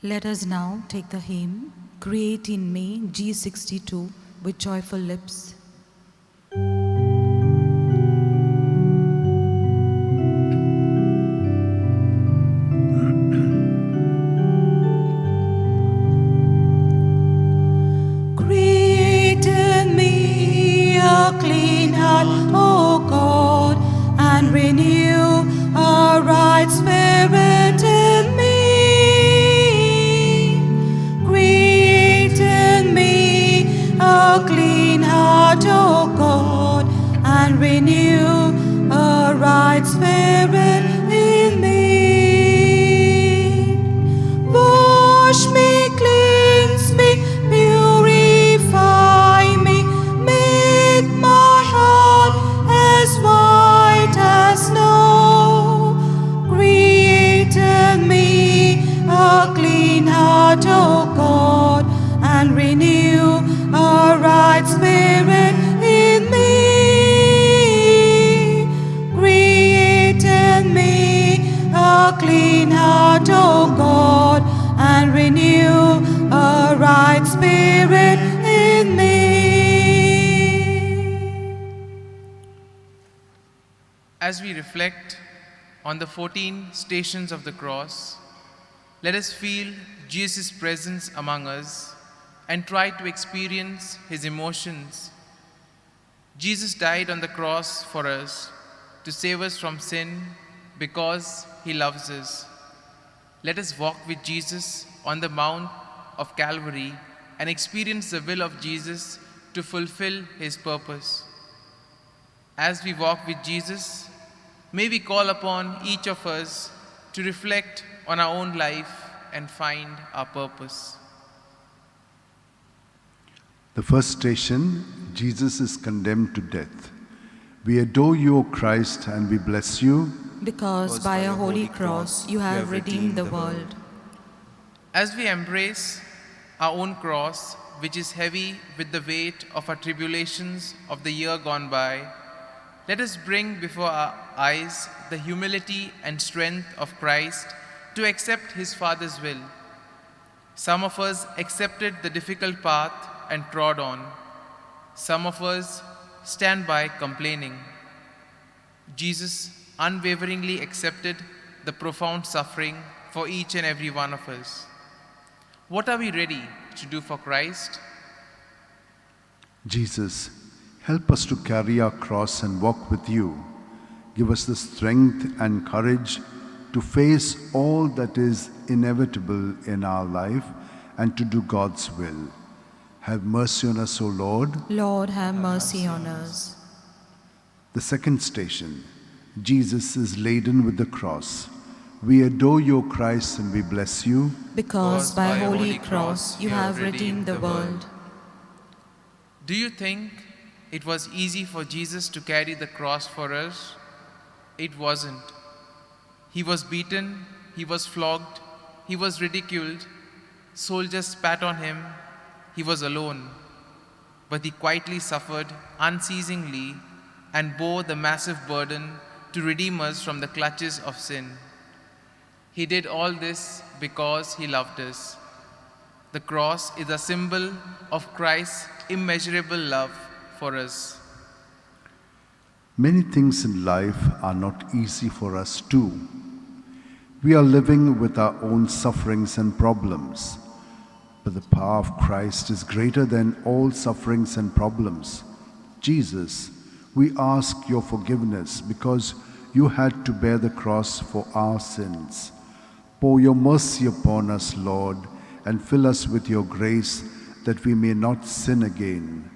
Let us now take the hymn, Create in Me, G62, with joyful lips. Create in me a clean heart, O God, and renew a right spirit in me. Create in me a clean heart, O God, and renew a right spirit in me. Wash me, cleanse me, purify me, make my heart as white as snow. Create in me a clean heart, O God, and renew a right spirit in me. Create in me a clean heart, O God, and renew a right spirit in me. As we reflect on the 14 stations of the cross, let us feel Jesus' presence among us and try to experience his emotions. Jesus died on the cross for us to save us from sin because he loves us. Let us walk with Jesus on the Mount of Calvary and experience the will of Jesus to fulfill his purpose. As we walk with Jesus, may we call upon each of us to reflect on our own life and find our purpose. The first station, Jesus is condemned to death. We adore you, O Christ, and we bless you, Because by a holy cross you have redeemed the world. As we embrace our own cross, which is heavy with the weight of our tribulations of the year gone by, let us bring before our eyes the humility and strength of Christ to accept his Father's will. Some of us accepted the difficult path and trod on. Some of us stand by complaining. Jesus unwaveringly accepted the profound suffering for each and every one of us. What are we ready to do for Christ? Jesus, help us to carry our cross and walk with you. Give us the strength and courage to face all that is inevitable in our life and to do God's will. Have mercy on us, O Lord. Lord, have mercy on us. The second station, Jesus is laden with the cross. We adore you, O Christ, and we bless you, Because by a holy cross you have redeemed the world. Do you think it was easy for Jesus to carry the cross for us? It wasn't. He was beaten, he was flogged, he was ridiculed, soldiers spat on him, he was alone. But he quietly suffered unceasingly and bore the massive burden to redeem us from the clutches of sin. He did all this because he loved us. The cross is a symbol of Christ's immeasurable love for us. Many things in life are not easy for us too. We are living with our own sufferings and problems, but the power of Christ is greater than all sufferings and problems. Jesus, we ask your forgiveness because you had to bear the cross for our sins. Pour your mercy upon us, Lord, and fill us with your grace that we may not sin again.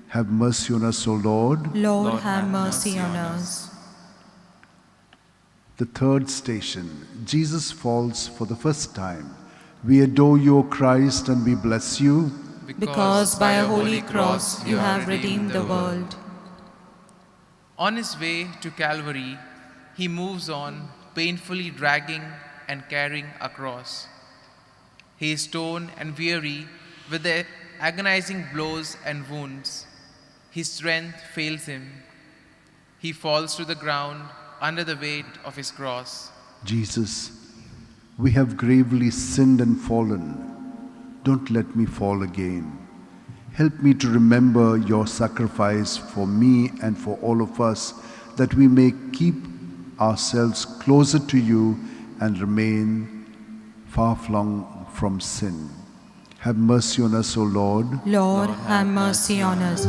Have mercy on us, O Lord. Lord, have mercy on us. The third station, Jesus falls for the first time. We adore you, O Christ, and we bless you, Because by a holy cross you have redeemed the world. On his way to Calvary, he moves on, painfully dragging and carrying a cross. He is torn and weary with the agonizing blows and wounds. His strength fails him. He falls to the ground under the weight of his cross. Jesus, We have gravely sinned and fallen. Don't let me fall again. Help me to remember your sacrifice for me and for all of us, that we may keep ourselves closer to you and remain far-flung from sin. Have mercy on us, O Lord. Lord, have mercy on us.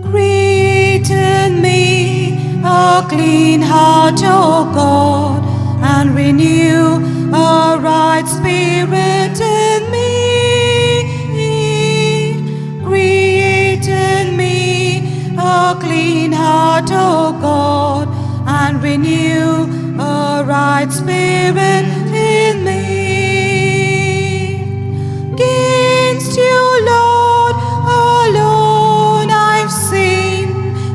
Create in me a clean heart, O God, and renew a right spirit in me. Create in me a clean heart, O God, and renew a right spirit in me. Against you, Lord, alone I've sinned.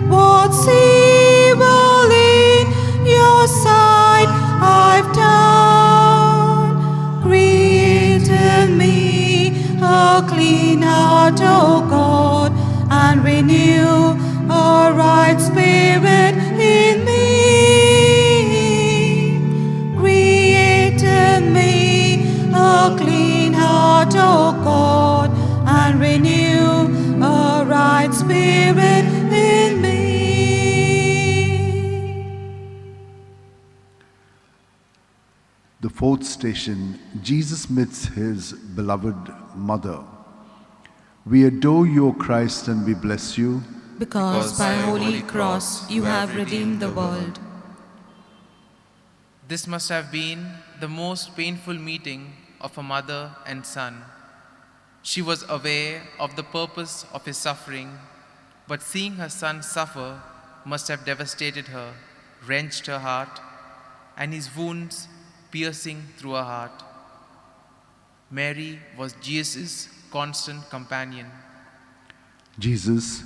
What's evil in your sight I've done. Create in me a clean heart, O God, and renew a right spirit in me. Create in me a clean heart, O God, and renew a right spirit in me. The fourth station, Jesus meets his beloved mother. We adore you, O Christ, and we bless you, Because by holy cross you have redeemed the world. This must have been the most painful meeting of a mother and son. She was aware of the purpose of his suffering, but seeing her son suffer must have devastated her, wrenched her heart, and his wounds piercing through her heart. Mary was Jesus' constant companion. Jesus,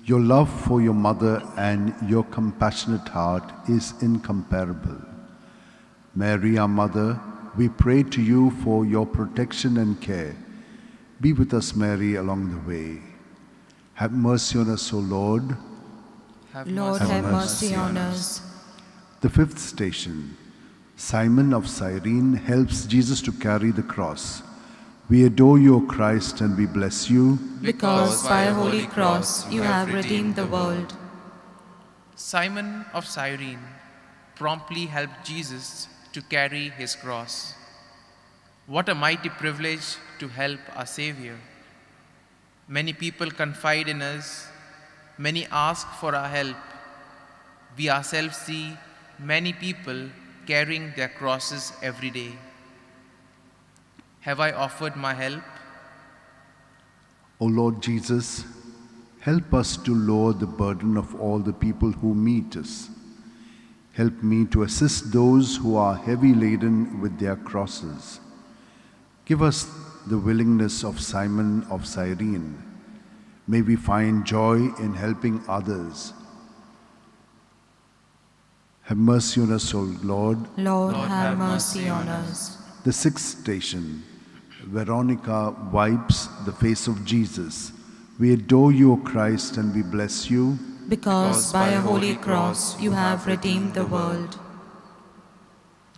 your love for your mother and your compassionate heart is incomparable. Mary, our mother, we pray to you for your protection and care. Be with us, Mary, along the way. Have mercy on us, O Lord. Lord, have mercy on us. The fifth station, Simon of Cyrene helps Jesus to carry the cross. We adore you, O Christ, and we bless you, Because by a holy cross you have redeemed the world. Simon of Cyrene promptly helped Jesus to carry his cross. What a mighty privilege to help our Savior. Many people confide in us, many ask for our help. We ourselves see many people carrying their crosses every day. Have I offered my help? O Lord Jesus, help us to lower the burden of all the people who meet us. Help me to assist those who are heavy laden with their crosses. Give us the willingness of Simon of Cyrene. May we find joy in helping others. Have mercy on us, O Lord. Lord, have mercy on us. The sixth station, Veronica wipes the face of Jesus. We adore you, O Christ, and we bless you, Because by a holy cross you have redeemed the world.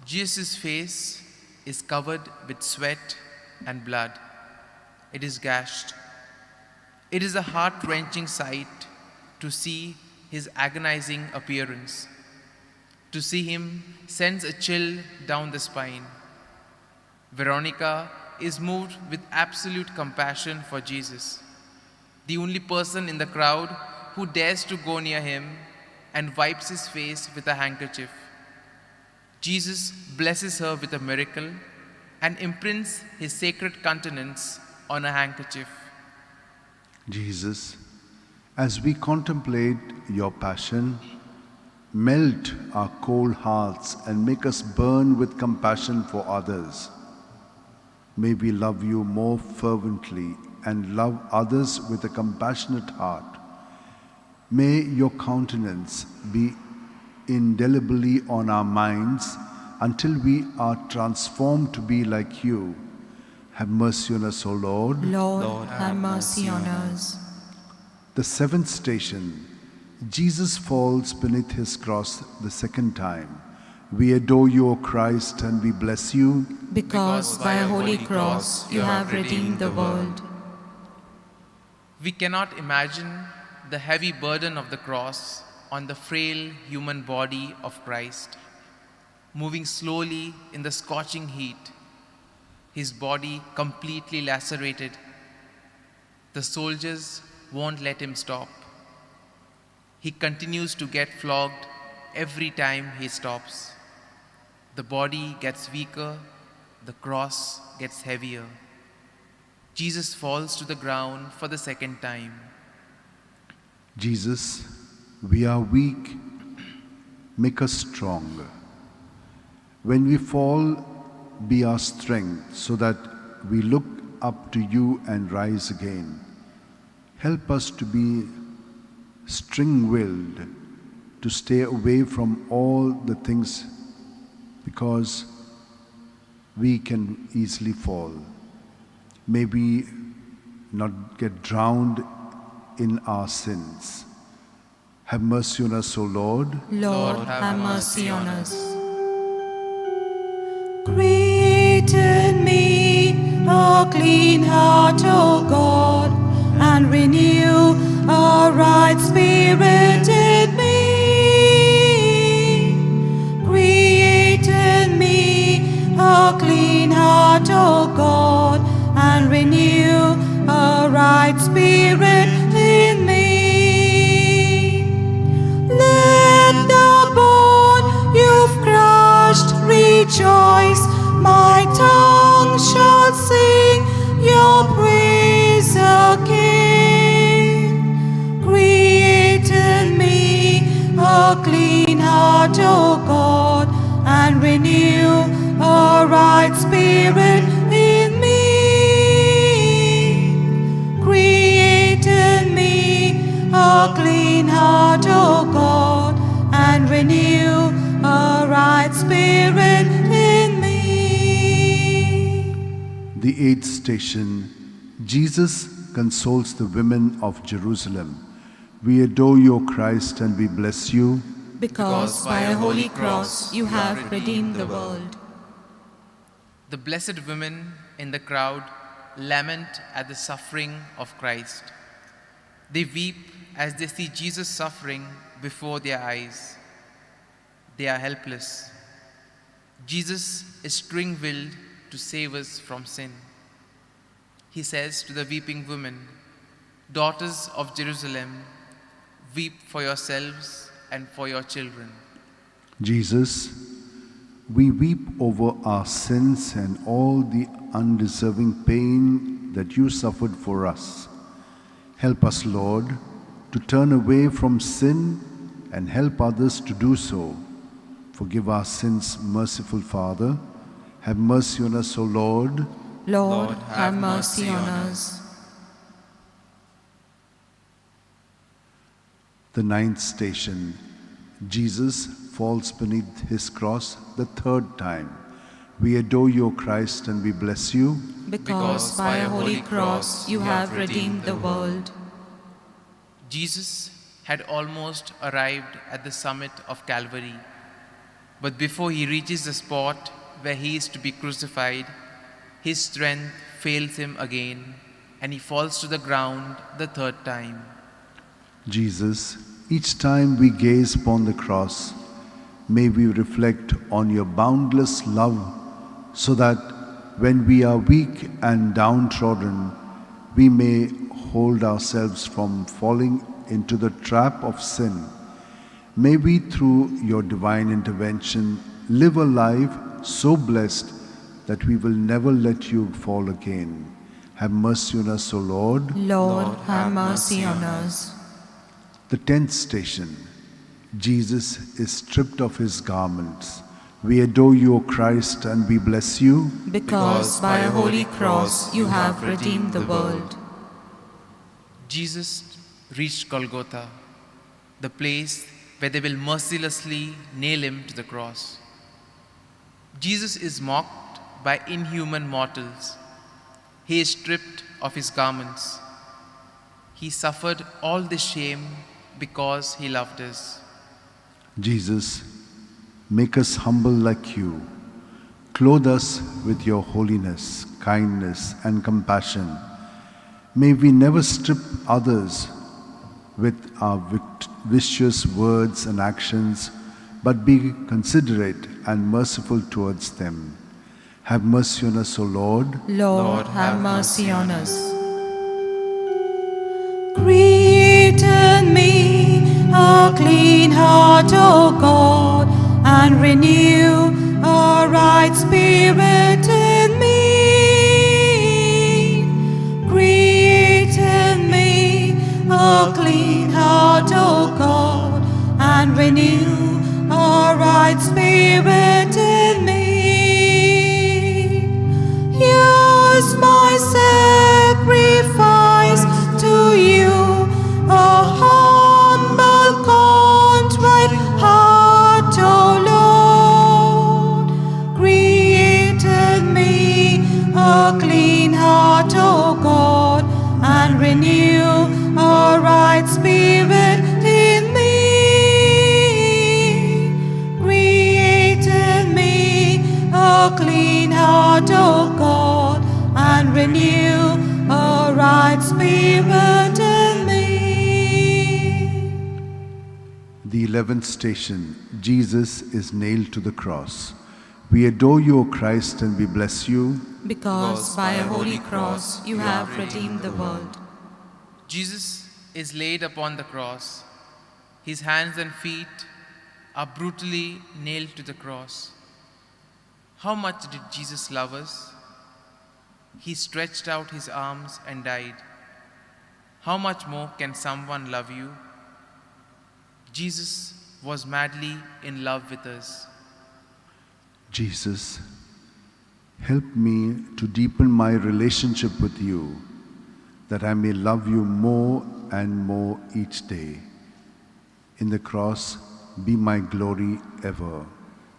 Jesus' face is covered with sweat and blood. It is gashed. It is a heart-wrenching sight to see his agonizing appearance. To see him sends a chill down the spine. Veronica is moved with absolute compassion for Jesus, the only person in the crowd who dares to go near him and wipes his face with a handkerchief. Jesus blesses her with a miracle and imprints his sacred countenance on a handkerchief. Jesus, as we contemplate your passion, melt our cold hearts and make us burn with compassion for others. May we love you more fervently and love others with a compassionate heart. May your countenance be indelibly on our minds until we are transformed to be like you. Have mercy on us, O Lord. Lord, have mercy on us. The seventh station, Jesus falls beneath his cross the second time. We adore you, O Christ, and we bless you. Because by a holy cross you have redeemed the world. We cannot imagine the heavy burden of the cross on the frail human body of Christ, moving slowly in the scorching heat, his body completely lacerated. The soldiers won't let him stop. He continues to get flogged every time he stops. The body gets weaker, the cross gets heavier. Jesus falls to the ground for the second time. Jesus, we are weak, make us strong. When we fall, be our strength, so that we look up to you and rise again. Help us to be string-willed, to stay away from all the things, because we can easily fall. May we not get drowned in our sins. Have mercy on us, O Lord. Lord, have mercy on us. Create in me a clean heart, O God, and renew a right spirit in me. Create in me a clean heart, O God, and renew a right spirit in me. Let the bone you've crushed rejoice. My tongue shall sing your praise again. Create in me a clean heart, O God, and renew a right spirit in me. Create in me a clean heart, O God, and renew a right spirit in me. The eighth station, Jesus consoles the women of Jerusalem. We adore you, O Christ, and we bless you. Because by a holy cross you have redeemed the world. The blessed women in the crowd lament at the suffering of Christ. They weep as they see Jesus suffering before their eyes. They are helpless. Jesus is string-willed to save us from sin. He says to the weeping women, "Daughters of Jerusalem, weep for yourselves and for your children." Jesus, we weep over our sins and all the undeserving pain that you suffered for us. Help us, Lord, to turn away from sin and help others to do so. Forgive our sins, merciful Father. Have mercy on us, O Lord. Lord, have mercy on us. The ninth station, Jesus falls beneath his cross the third time. We adore you, O Christ, and we bless you. Because by a holy cross you have redeemed the world. Jesus had almost arrived at the summit of Calvary, but before he reaches the spot where he is to be crucified, his strength fails him again, and he falls to the ground the third time. Jesus, each time we gaze upon the cross, may we reflect on your boundless love, so that when we are weak and downtrodden, we may hold ourselves from falling into the trap of sin. May we, through your divine intervention, live a life so blessed that we will never let you fall again. Have mercy on us, O Lord. Lord, have mercy on us. The 10th station, Jesus is stripped of his garments. We adore you, O Christ, and we bless you. Because by a holy cross you have redeemed the world. Jesus reached Golgotha, the place where they will mercilessly nail him to the cross. Jesus is mocked by inhuman mortals. He is stripped of his garments. He suffered all this shame because he loved us. Jesus, Make us humble like you. Clothe us with your holiness, kindness, and compassion. May we never strip others with our vicious words and actions, but be considerate and merciful towards them. Have mercy on us, O Lord. Lord, have mercy on us. Create in me a clean heart, O God, and renew a right spirit in me. Create in me a clean heart, O God, and renew a right spirit in me. Here's my sacrifice to you, a humble, contrite heart, O Lord. Create in me a clean heart, O God, and renew a right spirit in me. Create in me a clean heart, O God, and renew a right spirit in me. The 11th station, Jesus is nailed to the cross. We adore you, O Christ, and we bless you. Because by a holy cross you have redeemed the world. Jesus is laid upon the cross. His hands and feet are brutally nailed to the cross. How much did Jesus love us? He stretched out his arms and died. How much more can someone love you? Jesus was madly in love with us. Jesus, help me to deepen my relationship with you, that I may love you more and more each day. In the cross, be my glory ever.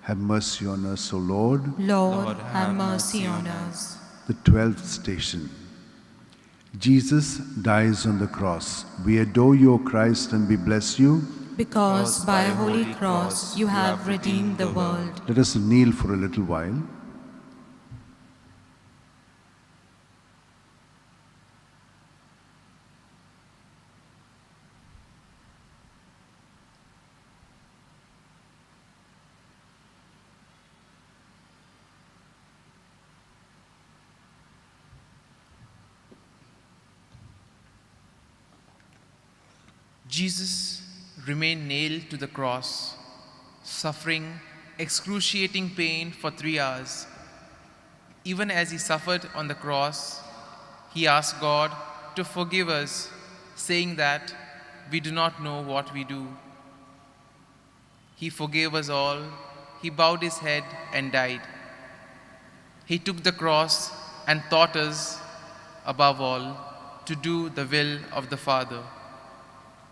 Have mercy on us, O Lord. Lord, have mercy on us. The 12th station. Jesus dies on the cross. We adore you, O Christ, and we bless you. Because by a holy cross you have redeemed the world. Let us kneel for a little while. Jesus remained nailed to the cross, suffering excruciating pain for 3 hours. Even as he suffered on the cross, he asked God to forgive us, saying that we do not know what we do. He forgave us all. He bowed his head and died. He took the cross and taught us, above all, to do the will of the Father.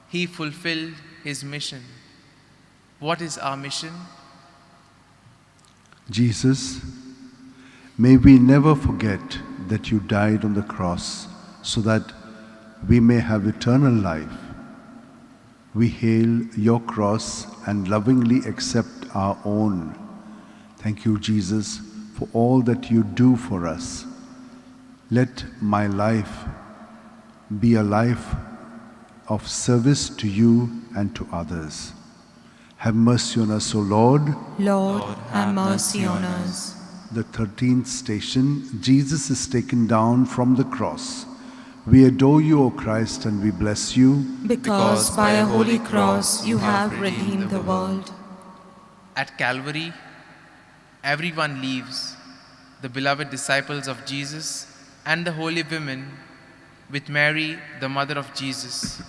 He fulfilled his mission. What is our mission? Jesus, may we never forget that you died on the cross so that we may have eternal life. We hail your cross and lovingly accept our own. Thank you, Jesus, for all that you do for us. Let my life be a life of service to you and to others. Have mercy on us, O Lord. Lord, have mercy on us. The 13th station, Jesus is taken down from the cross. We adore you, O Christ, and we bless you. Because by a holy cross you have redeemed the world. At Calvary, everyone leaves, the beloved disciples of Jesus and the holy women, with Mary, the mother of Jesus.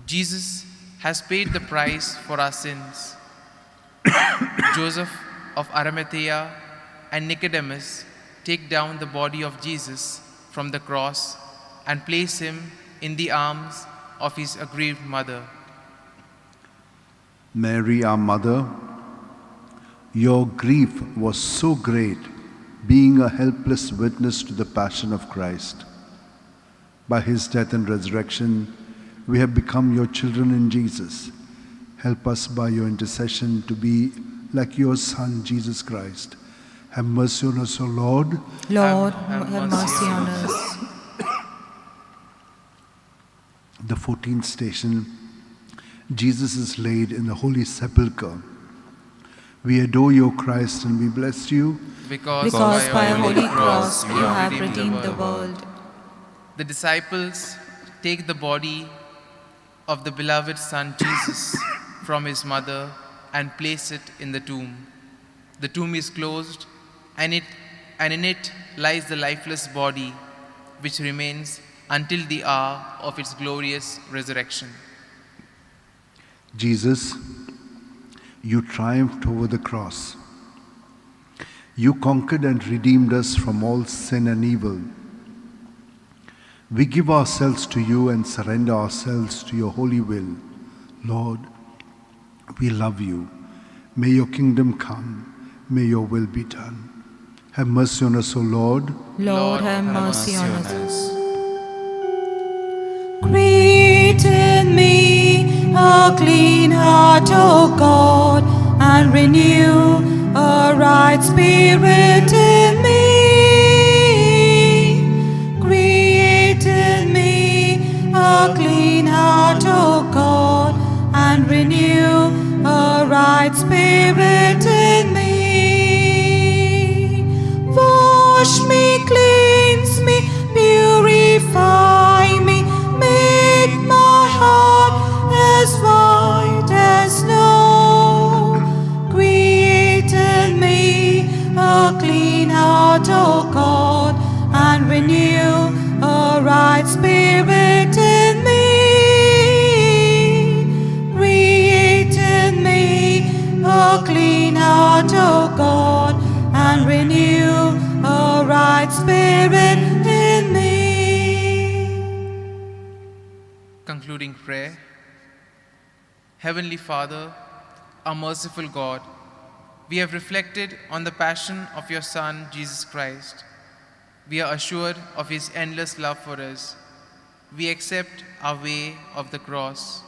Jesus has paid the price for our sins. Joseph of Arimathea and Nicodemus take down the body of Jesus from the cross and place him in the arms of his aggrieved mother. Mary, our mother, your grief was so great, being a helpless witness to the passion of Christ. By his death and resurrection, we have become your children in Jesus. Help us by your intercession to be like your Son, Jesus Christ. Have mercy on us, O Lord. Lord, have mercy on us. The 14th station, Jesus is laid in the Holy Sepulchre. We adore you, Christ, and we bless you. Because by a holy cross you have redeemed the world. The disciples take the body of the beloved Son Jesus from his mother and place it in the tomb. The tomb is closed, and in it lies the lifeless body, which remains until the hour of its glorious resurrection. Jesus, you triumphed over the cross. You conquered and redeemed us from all sin and evil. We give ourselves to you and surrender ourselves to your holy will. Lord, we love you. May your kingdom come. May your will be done. Have mercy on us, O Lord. Lord, have mercy on us. Create in me a clean heart, O God, and renew a right spirit in me. Create in me a clean heart, O God, and renew a right spirit in me. Wash me, cleanse me, purify me, make my heart as white as snow. Create in me a clean heart, O God, and renew a right spirit in me. Create in me a clean heart, O God, and renew a right spirit in me. Concluding prayer. Heavenly Father, our merciful God, we have reflected on the passion of your Son, Jesus Christ. We are assured of his endless love for us. We accept our way of the cross.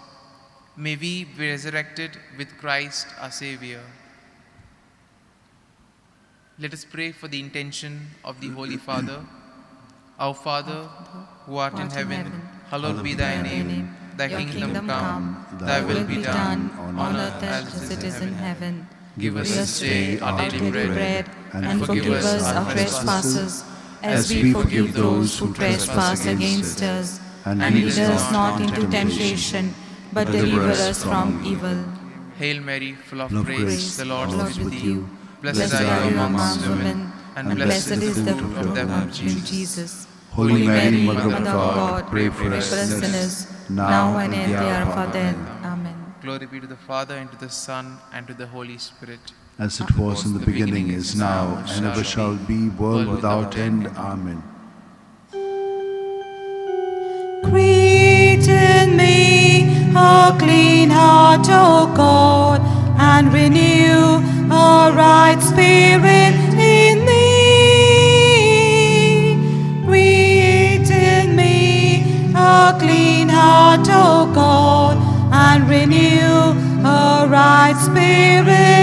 May we be resurrected with Christ, our Savior. Let us pray for the intention of the Holy Father. Our Father, who art in heaven, hallowed be thy name. Thy kingdom come, thy will be done, on earth as it is in heaven. Give us this day our daily bread, and forgive us our trespasses, as we forgive those who trespass against us. And lead us not into temptation, but deliver us from evil. Hail Mary, full of Love grace, grace, the Lord is with you. Blessed are you among women, and blessed is the fruit of thy womb, Jesus. Holy Mary, Mother of Mother God, pray for us sinners, now and at the hour of our death. Amen. Glory be to the Father, and to the Son, and to the Holy Spirit. As it was in the beginning, is now, and ever shall be, world without end. Amen. Create in me a clean heart, O God, and renew a right spirit in me. Create in me a clean heart, O God, and renew a right spirit